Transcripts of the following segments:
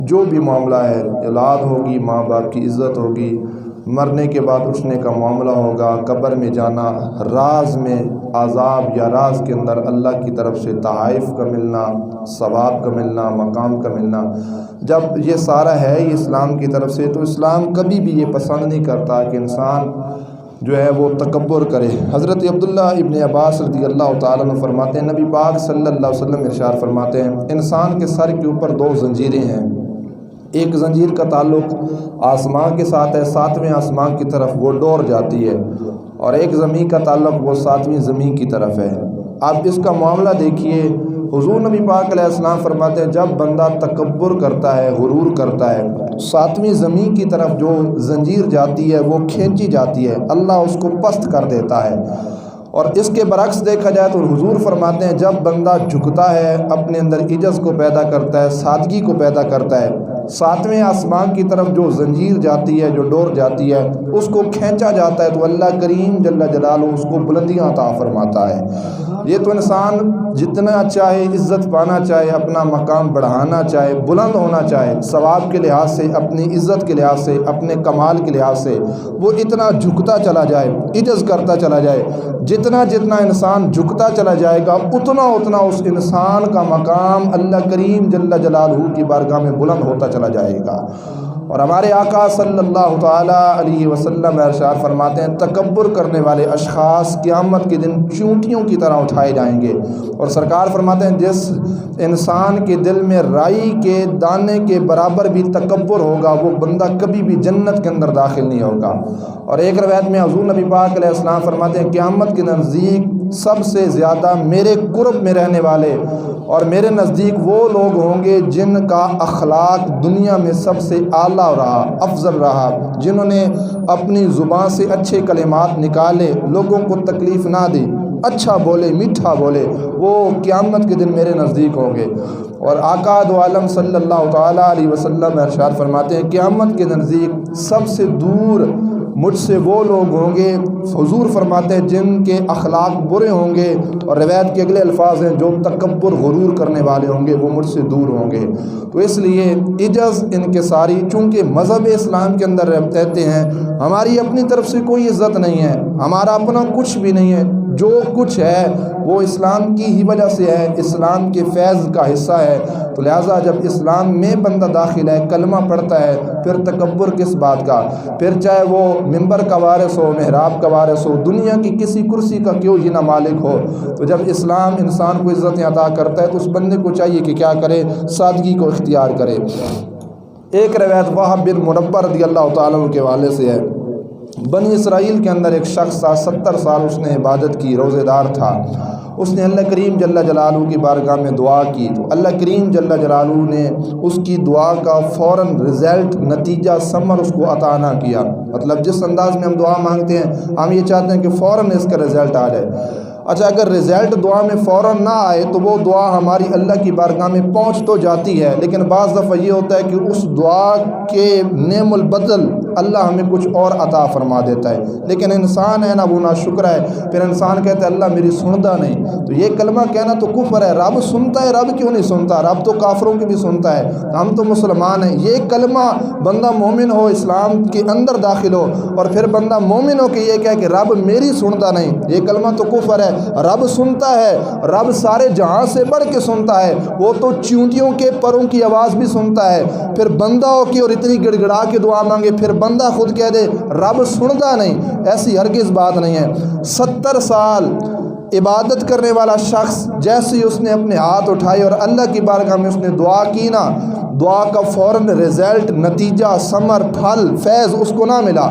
جو بھی معاملہ ہے، اولاد ہوگی، ماں باپ کی عزت ہوگی، مرنے کے بعد اٹھنے کا معاملہ ہوگا، قبر میں جانا، راز میں عذاب یا راز کے اندر اللہ کی طرف سے تحائف کا ملنا، ثواب کا ملنا، مقام کا ملنا، جب یہ سارا ہے یہ اسلام کی طرف سے، تو اسلام کبھی بھی یہ پسند نہیں کرتا کہ انسان جو ہے وہ تکبر کرے۔ حضرت عبداللہ ابن عباس رضی اللہ تعالیٰ عنہ فرماتے ہیں، نبی پاک صلی اللہ علیہ وسلم ارشاد فرماتے ہیں، انسان کے سر کے اوپر دو زنجیریں ہیں، ایک زنجیر کا تعلق آسمان کے ساتھ ہے، ساتویں آسمان کی طرف وہ ڈور جاتی ہے، اور ایک زمین کا تعلق وہ ساتویں زمین کی طرف ہے۔ آپ اس کا معاملہ دیکھیے، حضور نبی پاک علیہ السلام فرماتے ہیں جب بندہ تکبر کرتا ہے، غرور کرتا ہے، ساتویں زمین کی طرف جو زنجیر جاتی ہے وہ کھینچی جاتی ہے، اللہ اس کو پست کر دیتا ہے۔ اور اس کے برعکس دیکھا جائے تو حضور فرماتے ہیں جب بندہ جھکتا ہے، اپنے اندر عجز کو پیدا کرتا ہے، سادگی کو پیدا کرتا ہے، ساتویں آسمان کی طرف جو زنجیر جاتی ہے، جو ڈور جاتی ہے، اس کو کھینچا جاتا ہے تو اللہ کریم جل جلالہ اس کو بلندیاں عطا فرماتا ہے۔ یہ تو انسان جتنا چاہے عزت پانا چاہے، اپنا مقام بڑھانا چاہے، بلند ہونا چاہے، ثواب کے لحاظ سے، اپنی عزت کے لحاظ سے، اپنے کمال کے لحاظ سے، وہ اتنا جھکتا چلا جائے، عجز کرتا چلا جائے، جتنا جتنا انسان جھکتا چلا جائے گا اتنا اتنا اس انسان کا مقام اللہ کریم جل جلالہ کی بارگاہ میں بلند ہوتا چلا جائے گا۔ اور ہمارے آقا صلی اللہ تعالیٰ علیہ وسلم ارشاد فرماتے ہیں تکبر کرنے والے اشخاص قیامت کے دن چونٹیوں کی طرح اٹھائے جائیں گے، اور سرکار فرماتے ہیں جس انسان کے دل میں رائی کے دانے کے برابر بھی تکبر ہوگا وہ بندہ کبھی بھی جنت کے اندر داخل نہیں ہوگا۔ اور ایک روایت میں حضور نبی پاک علیہ السلام فرماتے ہیں قیامت کے نزدیک سب سے زیادہ میرے قرب میں رہنے والے اور میرے نزدیک وہ لوگ ہوں گے جن کا اخلاق دنیا میں سب سے اعلیٰ رہا، افضل رہا، جنہوں نے اپنی زبان سے اچھے کلمات نکالے، لوگوں کو تکلیف نہ دی، اچھا بولے، میٹھا بولے، وہ قیامت کے دن میرے نزدیک ہوں گے۔ اور آقا دو عالم صلی اللہ تعالیٰ علیہ وسلم ارشاد فرماتے ہیں قیامت کے نزدیک سب سے دور مجھ سے وہ لوگ ہوں گے، حضور فرماتے ہیں جن کے اخلاق برے ہوں گے، اور روایت کے اگلے الفاظ ہیں جو تکبر غرور کرنے والے ہوں گے وہ مجھ سے دور ہوں گے۔ تو اس لیے عجز انکساری چونکہ مذہب اسلام کے اندر رہتے ہیں، ہماری اپنی طرف سے کوئی عزت نہیں ہے، ہمارا اپنا کچھ بھی نہیں ہے، جو کچھ ہے وہ اسلام کی ہی وجہ سے ہے، اسلام کے فیض کا حصہ ہے۔ تو لہٰذا جب اسلام میں بندہ داخل ہے، کلمہ پڑھتا ہے، پھر تکبر کس بات کا، پھر چاہے وہ ممبر کا وارث ہو، محراب کا وارث ہو، دنیا کی کسی کرسی کا کیوں ہی نہ مالک ہو، تو جب اسلام انسان کو عزتیں عطا کرتا ہے تو اس بندے کو چاہیے کہ کیا کرے، سادگی کو اختیار کرے۔ ایک روایت وہب بن منبہ رضی اللہ تعالیٰ عنہ کے حوالے سے ہے، بنی اسرائیل کے اندر ایک شخص تھا، 70 سال اس نے عبادت کی، روزے دار تھا، اس نے اللہ کریم جل جلالہ کی بارگاہ میں دعا کی تو اللہ کریم جل جلالہ نے اس کی دعا کا فوراً رزلٹ، نتیجہ، ثمر اس کو عطا نہ کیا۔ مطلب جس انداز میں ہم دعا مانگتے ہیں ہم یہ چاہتے ہیں کہ فوراً اس کا رزلٹ آ جائے۔ اچھا اگر رزلٹ دعا میں فوراً نہ آئے تو وہ دعا ہماری اللہ کی بارگاہ میں پہنچ تو جاتی ہے، لیکن بعض دفعہ یہ ہوتا ہے کہ اس دعا کے نعم البدل اللہ ہمیں کچھ اور عطا فرما دیتا ہے، لیکن انسان ہے نا وہ ناشکر ہے، پھر انسان کہتا ہے اللہ میری سنتا نہیں۔ تو یہ کلمہ کہنا تو کفر ہے، رب سنتا ہے، رب کیوں نہیں سنتا، رب تو کافروں کی بھی سنتا ہے، ہم تو مسلمان ہیں۔ یہ کلمہ بندہ مومن ہو، اسلام کے اندر داخل ہو، اور پھر بندہ مومن ہو کہ یہ کہے کہ رب میری سنتا نہیں، یہ کلمہ تو کفر ہے۔ رب سنتا ہے، رب سارے جہاں سے بڑھ کے سنتا ہے، وہ تو چیونٹیوں کے پروں کی آواز بھی سنتا ہے۔ پھر بندہ ہو کہ اور اتنی گڑ گڑا کے دعا مانگے، پھر بندہ خود کہہ دے رب سنتا نہیں، ایسی ہرگز بات نہیں ہے۔ 70 سال عبادت کرنے والا شخص جیسے ہی اس نے اپنے ہاتھ اٹھائے اور اللہ کی بارگاہ میں اس نے دعا کی نا، دعا کا فوراً رزلٹ، نتیجہ، ثمر، پھل، فیض اس کو نہ ملا۔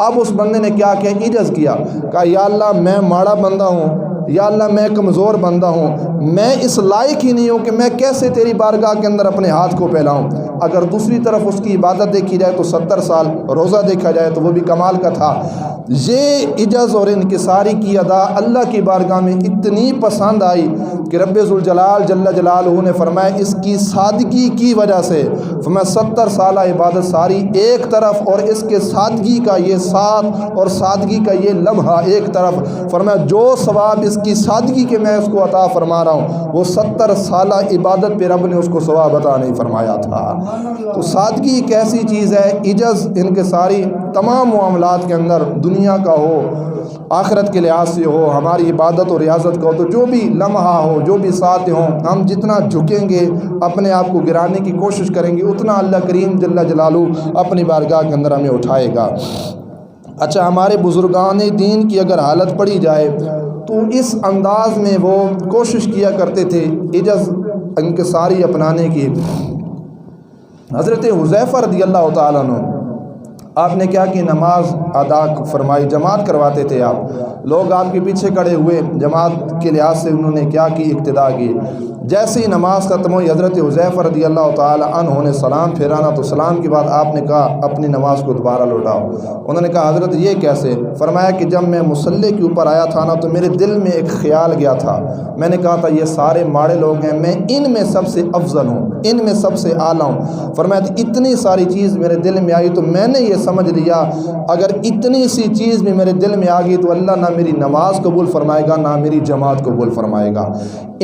اب اس بندے نے کیا کیا، عجز کیا، کہا یا اللہ میں ماڑا بندہ ہوں، یا اللہ میں کمزور بندہ ہوں، میں اس لائق ہی نہیں ہوں کہ میں کیسے تیری بارگاہ کے اندر اپنے ہاتھ کو پھیلاؤں۔ اگر دوسری طرف اس کی عبادت دیکھی جائے تو 70 سال روزہ دیکھا جائے تو وہ بھی کمال کا تھا۔ یہ عجز اور انکساری کی ادا اللہ کی بارگاہ میں اتنی پسند آئی کہ رب ذوالجلال جل جلالہ نے فرمایا اس کی سادگی کی وجہ سے، فرمایا 70 سالہ عبادت ساری ایک طرف اور اس کے سادگی کا یہ ساتھ اور سادگی کا یہ لمحہ ایک طرف، فرمایا جو ثواب اس اس کی سادگی کے میں اس کو عطا فرما رہا ہوں، وہ 70 سالہ عبادت پہ رب نے اس کو ثواب عطا نہیں فرمایا تھا۔ تو سادگی ایک ایسی چیز ہے، عجز ان کے ساری تمام معاملات کے اندر، دنیا کا ہو، آخرت کے لحاظ سے ہو، ہماری عبادت اور ریاضت کا ہو، تو جو بھی لمحہ ہو، جو بھی ساتھ ہوں، ہم جتنا جھکیں گے، اپنے آپ کو گرانے کی کوشش کریں گے، اتنا اللہ کریم جل جلالہ اپنی بارگاہ کے اندر ہمیں اٹھائے گا۔ اچھا، ہمارے بزرگان دین کی اگر حالت پڑھی جائے تو اس انداز میں وہ کوشش کیا کرتے تھے عجز انکساری اپنانے کی۔ حضرت حذیفہ رضی اللہ تعالیٰ عنہ، آپ نے کیا کہ نماز ادا فرمائی، جماعت کرواتے تھے آپ، لوگ آپ کے پیچھے کھڑے ہوئے، جماعت کے لحاظ سے انہوں نے کیا کی، اقتدا کی۔ جیسے ہی نماز ختم ہوئی، حضرت حذیفہ رضی اللہ تعالیٰ عنہ نے سلام پھیرانا، تو سلام کے بعد آپ نے کہا اپنی نماز کو دوبارہ لوٹاؤ۔ انہوں نے کہا حضرت یہ کیسے؟ فرمایا کہ جب میں مصلی کے اوپر آیا تھا نا، تو میرے دل میں ایک خیال گیا تھا، میں نے کہا تھا یہ سارے ماڑے لوگ ہیں، میں ان میں سب سے افضل ہوں، ان میں سب سے اعلیٰ ہوں۔ فرمایا اتنی ساری چیز میرے دل میں آئی تو میں نے یہ سمجھ لیا اگر اتنی سی چیز بھی میرے دل میں آ گئی تو اللہ نہ میری نماز قبول فرمائے گا، نہ میری جماعت قبول فرمائے گا۔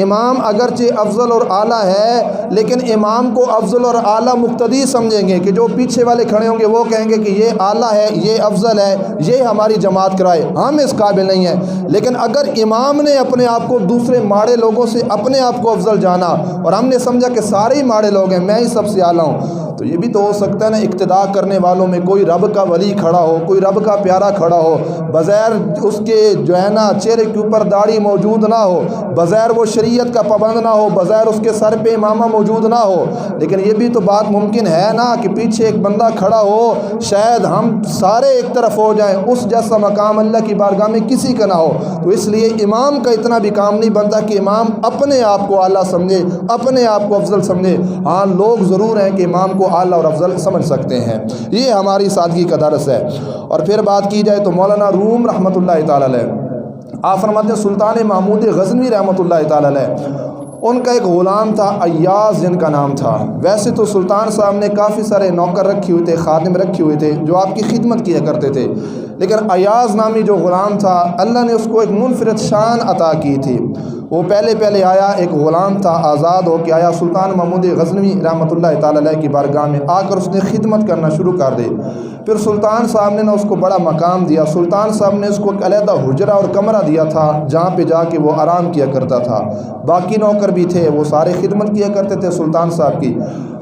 امام اگرچہ افضل اور اعلیٰ ہے، لیکن امام کو افضل اور اعلیٰ مقتدی سمجھیں گے کہ جو پیچھے والے کھڑے ہوں گے وہ کہیں گے کہ یہ اعلیٰ ہے، یہ افضل ہے، یہ ہماری جماعت کرائے، ہم اس قابل نہیں ہیں۔ لیکن اگر امام نے اپنے آپ کو دوسرے ماڑے لوگوں سے اپنے آپ کو افضل جانا اور ہم نے سمجھا کہ سارے ہی ماڑے لوگ ہیں، میں ہی سب سے اعلیٰ ہوں، تو یہ بھی تو ہو سکتا ہے نا اقتدا کرنے والوں میں کوئی رب کا ولی کھڑا ہو، کوئی رب کا پیارا کھڑا ہو، بغیر اس کے جو ہے نا چہرے کے اوپر داڑھی موجود نہ ہو، بغیر وہ شریعت کا پابند نہ ہو، بغیر اس کے سر پہ امامہ موجود نہ ہو، لیکن یہ بھی تو بات ممکن ہے نا کہ پیچھے ایک بندہ کھڑا ہو، شاید ہم سارے ایک طرف ہو جائیں، اس جیسا مقام اللہ کی بارگاہ میں کسی کا نہ ہو۔ تو اس لیے امام کا اتنا بھی کام نہیں بنتا کہ امام اپنے آپ کو اعلیٰ سمجھے، اپنے آپ کو افضل سمجھے۔ ہاں، لوگ ضرور ہیں کہ امام کو اعلیٰ اور افضل سمجھ سکتے ہیں، یہ ہماری سادگی کا درس ہے۔ اور پھر بات کی جائے تو مولانا روم رحمۃ اللہ تعالیٰ علیہ، آپ فرماتے ہیں سلطان محمود غزنوی رحمۃ اللہ تعالیٰ علیہ، ان کا ایک غلام تھا ایاز جن کا نام تھا۔ ویسے تو سلطان صاحب نے کافی سارے نوکر رکھے ہوئے تھے، خادم رکھے ہوئے تھے جو آپ کی خدمت کیا کرتے تھے، لیکن ایاز نامی جو غلام تھا اللہ نے اس کو ایک منفرد شان عطا کی تھی۔ وہ پہلے آیا، ایک غلام تھا، آزاد ہو کے آیا، سلطان محمود غزنوی رحمۃ اللہ تعالیٰ علیہ کی بارگاہ میں آ کر اس نے خدمت کرنا شروع کر دی۔ پھر سلطان صاحب نے اس کو بڑا مقام دیا، سلطان صاحب نے اس کو ایک علیحدہ حجرہ اور کمرہ دیا تھا جہاں پہ جا کے وہ آرام کیا کرتا تھا۔ باقی نوکر بھی تھے، وہ سارے خدمت کیا کرتے تھے سلطان صاحب کی۔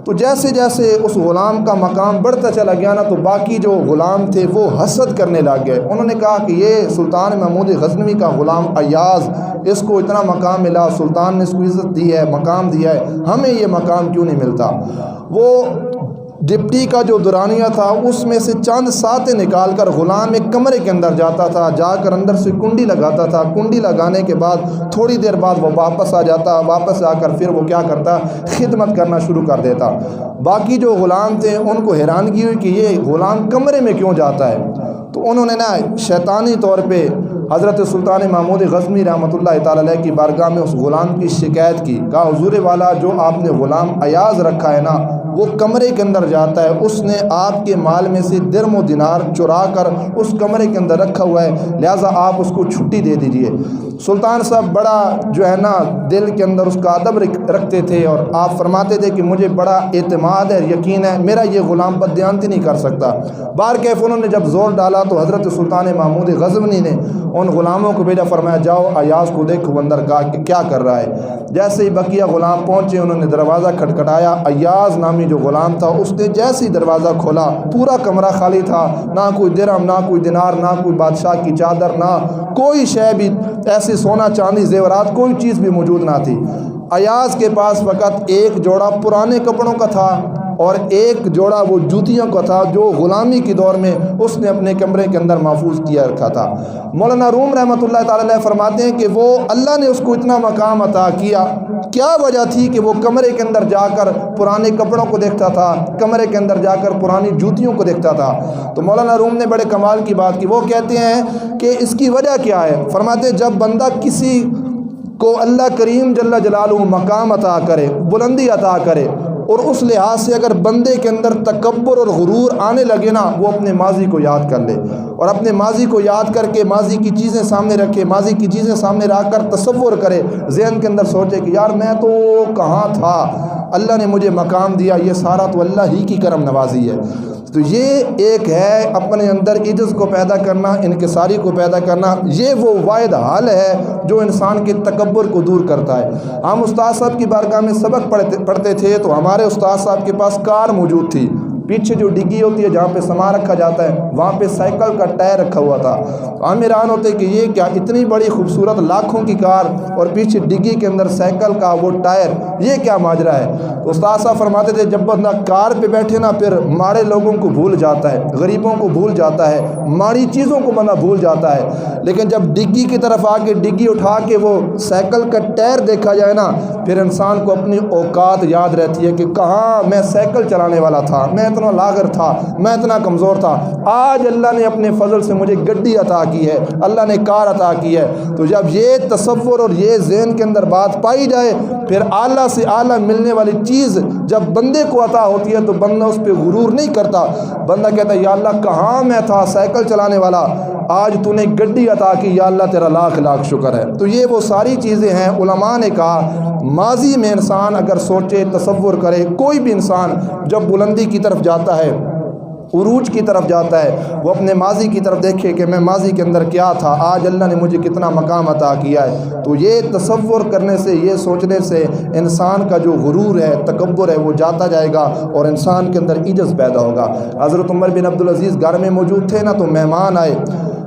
تو جیسے جیسے اس غلام کا مقام بڑھتا چلا گیا نا، تو باقی جو غلام تھے وہ حسد کرنے لگ گئے۔ انہوں نے کہا کہ یہ سلطان محمود غزنوی کا غلام ایاز، اس کو اتنا مقام ملا، سلطان نے اس کو عزت دی ہے، مقام دیا ہے، ہمیں یہ مقام کیوں نہیں ملتا؟ وہ ڈپٹی کا جو دورانیہ تھا اس میں سے چند ساتیں نکال کر غلام ایک کمرے کے اندر جاتا تھا، جا کر اندر سے کنڈی لگاتا تھا، کنڈی لگانے کے بعد تھوڑی دیر بعد وہ واپس آ جاتا، واپس آ کر پھر وہ کیا کرتا، خدمت کرنا شروع کر دیتا۔ باقی جو غلام تھے ان کو حیرانگی ہوئی کہ یہ غلام کمرے میں کیوں جاتا ہے، تو انہوں نے نا شیطانی طور پہ حضرت سلطان محمود غزنوی رحمۃ اللہ تعالیٰ علیہ کی بارگاہ میں اس غلام کی شکایت کی، کہا حضور والا جو آپ نے غلام ایاز رکھا ہے نا وہ کمرے کے اندر جاتا ہے، اس نے آپ کے مال میں سے درم و دینار چرا کر اس کمرے کے اندر رکھا ہوا ہے، لہٰذا آپ اس کو چھٹی دے دیجئے۔ سلطان صاحب بڑا جو ہے نا دل کے اندر اس کا ادب رکھتے تھے، اور آپ فرماتے تھے کہ مجھے بڑا اعتماد ہے، یقین ہے میرا یہ غلام بددیانتی نہیں کر سکتا۔ بہرکیف انہوں نے جب زور ڈالا تو حضرت سلطان محمود غزنوی نے ان غلاموں کو بھیجا، فرمایا جاؤ ایاز کو دیکھو اندر کا کیا کر رہا ہے۔ جیسے ہی بقیہ غلام پہنچے انہوں نے دروازہ کھٹکھٹایا، ایاز نامی جو غلام تھا اس نے جیسے ہی دروازہ کھولا پورا کمرہ خالی تھا، نہ کوئی درہم، نہ کوئی دینار، نہ کوئی بادشاہ کی چادر، نہ کوئی شے بھی ایسی سونا چاندی زیورات کوئی چیز بھی موجود نہ تھی۔ ایاز کے پاس فقط ایک جوڑا پرانے کپڑوں کا تھا اور ایک جوڑا وہ جوتیوں کا تھا جو غلامی کے دور میں اس نے اپنے کمرے کے اندر محفوظ کیا رکھا تھا۔ مولانا روم رحمۃ اللہ تعالیٰ علیہ فرماتے ہیں کہ وہ اللہ نے اس کو اتنا مقام عطا کیا، کیا وجہ تھی کہ وہ کمرے کے اندر جا کر پرانے کپڑوں کو دیکھتا تھا، کمرے کے اندر جا کر پرانی جوتیوں کو دیکھتا تھا۔ تو مولانا روم نے بڑے کمال کی بات کی، وہ کہتے ہیں کہ اس کی وجہ کیا ہے؟ فرماتے ہیں جب بندہ کسی کو اللہ کریم جل جلالہ مقام عطا کرے، بلندی عطا کرے، اور اس لحاظ سے اگر بندے کے اندر تکبر اور غرور آنے لگے نا، وہ اپنے ماضی کو یاد کر لے، اور اپنے ماضی کو یاد کر کے ماضی کی چیزیں سامنے رکھے، ماضی کی چیزیں سامنے رکھ کر تصور کرے، ذہن کے اندر سوچے کہ یار میں تو کہاں تھا، اللہ نے مجھے مقام دیا، یہ سارا تو اللہ ہی کی کرم نوازی ہے۔ تو یہ ایک ہے اپنے اندر عجز کو پیدا کرنا، انکساری کو پیدا کرنا، یہ وہ واحد حل ہے جو انسان کے تکبر کو دور کرتا ہے۔ ہم استاد صاحب کی بارگاہ میں سبق پڑھتے تھے تو ہمارے استاد صاحب کے پاس کار موجود تھی، پیچھے جو ڈگی ہوتی ہے جہاں پہ سامان رکھا جاتا ہے وہاں پہ سائیکل کا ٹائر رکھا ہوا تھا۔ ہم حیران ہوتے کہ یہ کیا اتنی بڑی خوبصورت لاکھوں کی کار اور پیچھے ڈگی کے اندر سائیکل کا وہ ٹائر، یہ کیا ماجرا ہے؟ تو استاد صاحب فرماتے تھے جب بندہ کار پہ بیٹھے نا پھر ماڑے لوگوں کو بھول جاتا ہے، غریبوں کو بھول جاتا ہے، ماڑی چیزوں کو بندہ بھول جاتا ہے، لیکن جب ڈگی کی طرف آ کے ڈگی اٹھا کے وہ سائیکل کا ٹائر دیکھا جائے نا، پھر انسان کو اپنی اوقات یاد رہتی ہے کہ کہاں میں سائیکل چلانے والا تھا، میں اتنا لاغر تھا، میں اتنا کمزور تھا، آج اللہ نے اپنے فضل سے مجھے گڈی عطا کی ہے، اللہ نے کار عطا کی ہے۔ تو جب یہ تصور اور یہ ذہن کے اندر بات پائی جائے، پھر اعلیٰ سے اعلیٰ ملنے والی چیز جب بندے کو عطا ہوتی ہے تو بندہ اس پہ غرور نہیں کرتا، بندہ کہتا ہے یا اللہ کہاں میں تھا سائیکل چلانے والا، آج تو نے گڈی عطا کی، یا اللہ تیرا لاکھ لاکھ شکر ہے۔ تو یہ وہ ساری چیزیں ہیں، علماء نے کہا ماضی میں انسان اگر سوچے، تصور کرے، کوئی بھی انسان جب بلندی کی طرف جاتا ہے، عروج کی طرف جاتا ہے، وہ اپنے ماضی کی طرف دیکھے کہ میں ماضی کے اندر کیا تھا، آج اللہ نے مجھے کتنا مقام عطا کیا ہے۔ تو یہ تصور کرنے سے، یہ سوچنے سے انسان کا جو غرور ہے، تکبر ہے، وہ جاتا جائے گا اور انسان کے اندر عجز پیدا ہوگا۔ حضرت عمر بن عبدالعزیز گھر میں موجود تھے نا، تو مہمان آئے،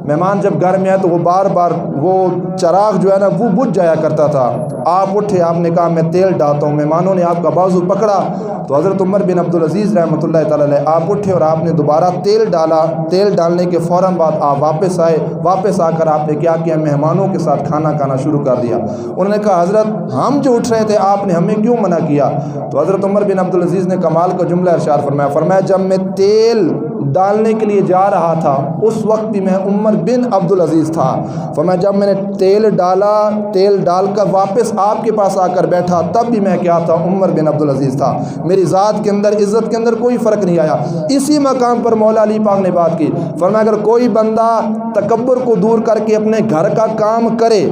مہمان جب گھر میں آئے تو وہ بار بار وہ چراغ جو ہے نا وہ بجھ جایا کرتا تھا۔ آپ اٹھے، آپ نے کہا میں تیل ڈالتا ہوں، مہمانوں نے آپ کا بازو پکڑا تو حضرت عمر بن عبدالعزیز رحمۃ اللہ تعالی علیہ آپ اٹھے اور آپ نے دوبارہ تیل ڈالا، تیل ڈالنے کے فوراً بعد آپ واپس آئے، واپس آ کر آپ نے کیا کیا، مہمانوں کے ساتھ کھانا کھانا شروع کر دیا۔ انہوں نے کہا حضرت ہم جو اٹھ رہے تھے آپ نے ہمیں کیوں منع کیا؟ تو حضرت عمر بن عبدالعزیز نے کمال کا جملہ ارشاد فرمایا جب میں تیل ڈالنے کے لیے جا رہا تھا اس وقت بھی میں عمر بن عبدالعزیز تھا، فرمایا جب میں نے تیل ڈالا، تیل ڈال کر واپس آپ کے پاس آ کر بیٹھا تب بھی میں کیا تھا، عمر بن عبدالعزیز تھا۔ میری ذات کے اندر، عزت کے اندر کوئی فرق نہیں آیا۔ اسی مقام پر مولا علی پاک نے بات کی، فرمایا اگر کوئی بندہ تکبر کو دور کر کے اپنے گھر کا کام کرے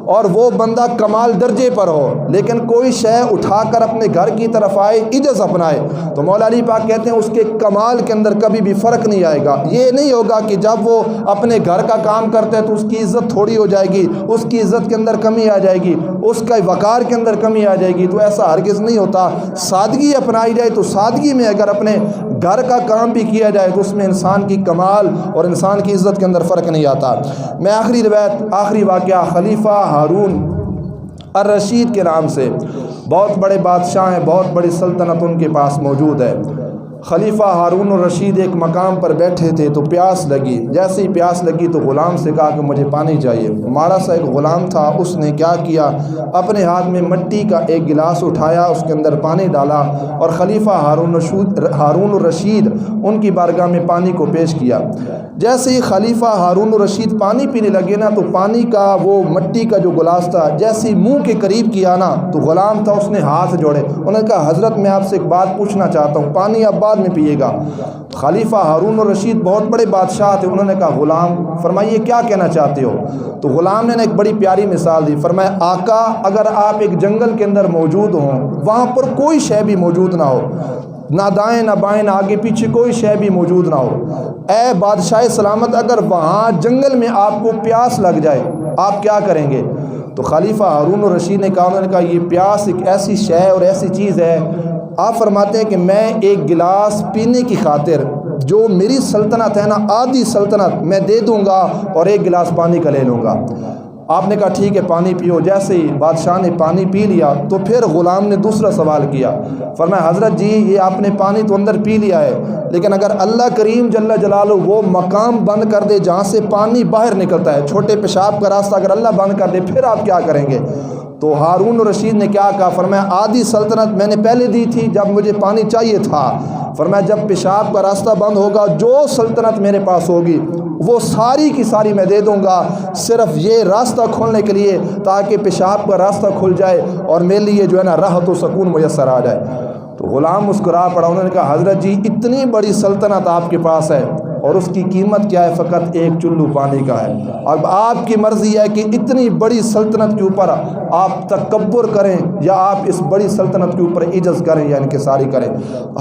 اور وہ بندہ کمال درجے پر ہو لیکن کوئی شے اٹھا کر اپنے گھر کی طرف آئے، عجز اپنائے، تو مولا علی پاک کہتے ہیں اس کے کمال کے اندر کبھی بھی فرق نہیں آئے گا۔ یہ نہیں ہوگا کہ جب وہ اپنے گھر کا کام کرتا ہے تو اس کی عزت تھوڑی ہو جائے گی، اس کی عزت کے اندر کمی آ جائے گی، اس کا وقار کے اندر کمی آ جائے گی، تو ایسا ہرگز نہیں ہوتا۔ سادگی اپنائی جائے تو سادگی میں اگر اپنے گھر کا کام بھی کیا جائے تو اس میں انسان کی کمال اور انسان کی عزت کے اندر فرق نہیں آتا۔ میں آخری روایت، آخری واقعہ خلیفہ ہارون الرشید کے نام سے، بہت بڑے بادشاہ ہیں، بہت بڑی سلطنت ان کے پاس موجود ہے۔ خلیفہ ہارون الرشید ایک مقام پر بیٹھے تھے تو پیاس لگی، جیسے ہی پیاس لگی تو غلام سے کہا کہ مجھے پانی چاہیے۔ ماڑا سا ایک غلام تھا، اس نے کیا کیا، اپنے ہاتھ میں مٹی کا ایک گلاس اٹھایا، اس کے اندر پانی ڈالا اور خلیفہ ہارون الرشید ان کی بارگاہ میں پانی کو پیش کیا۔ جیسے ہی خلیفہ ہارون الرشید پانی پینے لگے نا تو پانی کا وہ مٹی کا جو گلاس تھا جیسے ہی منہ کے قریب کیا نا تو غلام تھا، اس نے ہاتھ جوڑے، انہوں نے کہا حضرت میں آپ سے ایک بات پوچھنا چاہتا ہوں، پانی اب بعد میں پیے گا۔ خلیفہ ہارون الرشید بہت بڑے بادشاہ تھے، انہوں نے کہا غلام فرمائیے کیا کہنا چاہتے ہو؟ تو غلام نے ایک بڑی پیاری مثال دی، فرمایا آقا اگر آپ ایک جنگل کے اندر موجود ہوں، وہاں پر کوئی شے بھی موجود نہ ہو، نہ دائیں نہ بائیں نہ آگے پیچھے کوئی شے بھی موجود نہ ہو، اے بادشاہ سلامت اگر وہاں جنگل میں آپ کو پیاس لگ جائے آپ کیا کریں گے؟ تو خلیفہ ہارون الرشید نے کہا، انہوں نے کہا یہ پیاس ایک ایسی شے اور ایسی چیز ہے، آپ فرماتے ہیں کہ میں ایک گلاس پینے کی خاطر جو میری سلطنت ہے نا، آدھی سلطنت میں دے دوں گا اور ایک گلاس پانی کا لے لوں گا۔ آپ نے کہا ٹھیک ہے پانی پیو۔ جیسے ہی بادشاہ نے پانی پی لیا تو پھر غلام نے دوسرا سوال کیا، فرمایا حضرت جی یہ آپ نے پانی تو اندر پی لیا ہے لیکن اگر اللہ کریم جل جلالہ وہ مقام بند کر دے جہاں سے پانی باہر نکلتا ہے، چھوٹے پیشاب کا راستہ اگر اللہ بند کر دے پھر آپ کیا کریں گے؟ تو ہارون الرشید نے کیا کہا، فرمایا آدھی سلطنت میں نے پہلے دی تھی جب مجھے پانی چاہیے تھا، فرمایا جب پیشاب کا راستہ بند ہوگا جو سلطنت میرے پاس ہوگی وہ ساری کی ساری میں دے دوں گا، صرف یہ راستہ کھولنے کے لیے تاکہ پیشاب کا راستہ کھل جائے اور میرے لیے جو ہے نا راحت و سکون میسر آ جائے۔ تو غلام مسکرا پڑا، انہوں نے کہا حضرت جی اتنی بڑی سلطنت آپ کے پاس ہے اور اس کی قیمت کیا ہے؟ فقط ایک چلو پانی کا ہے۔ اب آپ کی مرضی ہے کہ اتنی بڑی سلطنت کے اوپر آپ تکبر کریں یا آپ اس بڑی سلطنت کے اوپر عجز کریں یا انکساری کریں۔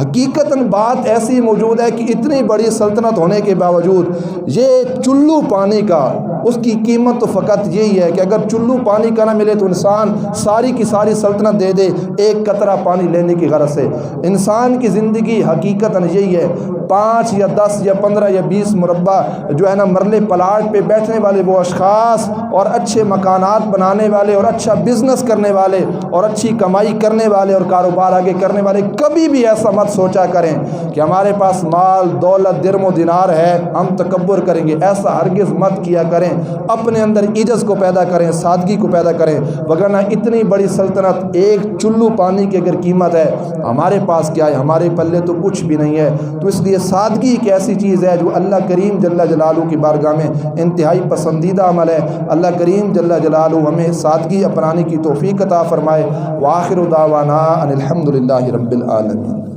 حقیقتاً بات ایسی موجود ہے کہ اتنی بڑی سلطنت ہونے کے باوجود یہ چلو پانی کا اس کی قیمت تو فقط یہی ہے کہ اگر چلو پانی کا نہ ملے تو انسان ساری کی ساری سلطنت دے دے ایک قطرہ پانی لینے کی غرض سے۔ انسان کی زندگی حقیقتاً یہی ہے، 5 یا 10 یا 15 یا 20 مربع جو ہے نا مرلے پلاٹ پہ بیٹھنے والے وہ اشخاص اور اچھے مکانات بنانے والے اور اچھا بزنس کرنے والے اور اچھی کمائی کرنے والے اور کاروبار آگے کرنے والے کبھی بھی ایسا مت سوچا کریں کہ ہمارے پاس مال دولت درم و دینار ہے ہم تکبر کریں گے، ایسا ہرگز مت کیا کریں۔ اپنے اندر عجز کو پیدا کریں، سادگی کو پیدا کریں، وگرنہ اتنی بڑی سلطنت ایک چلو پانی کی اگر قیمت ہے، ہمارے پاس کیا ہے؟ ہمارے پلے تو کچھ بھی نہیں ہے۔ تو اس لیے سادگی ایک ایسی چیز ہے جو اللہ کریم جل جلالہ کی بارگاہ میں انتہائی پسندیدہ عمل ہے۔ اللہ کریم جل جلالہ ہمیں سادگی اپنانے کی توفیق عطا فرمائے۔ وآخر دعوانا ان الحمد للہ رب العالمین۔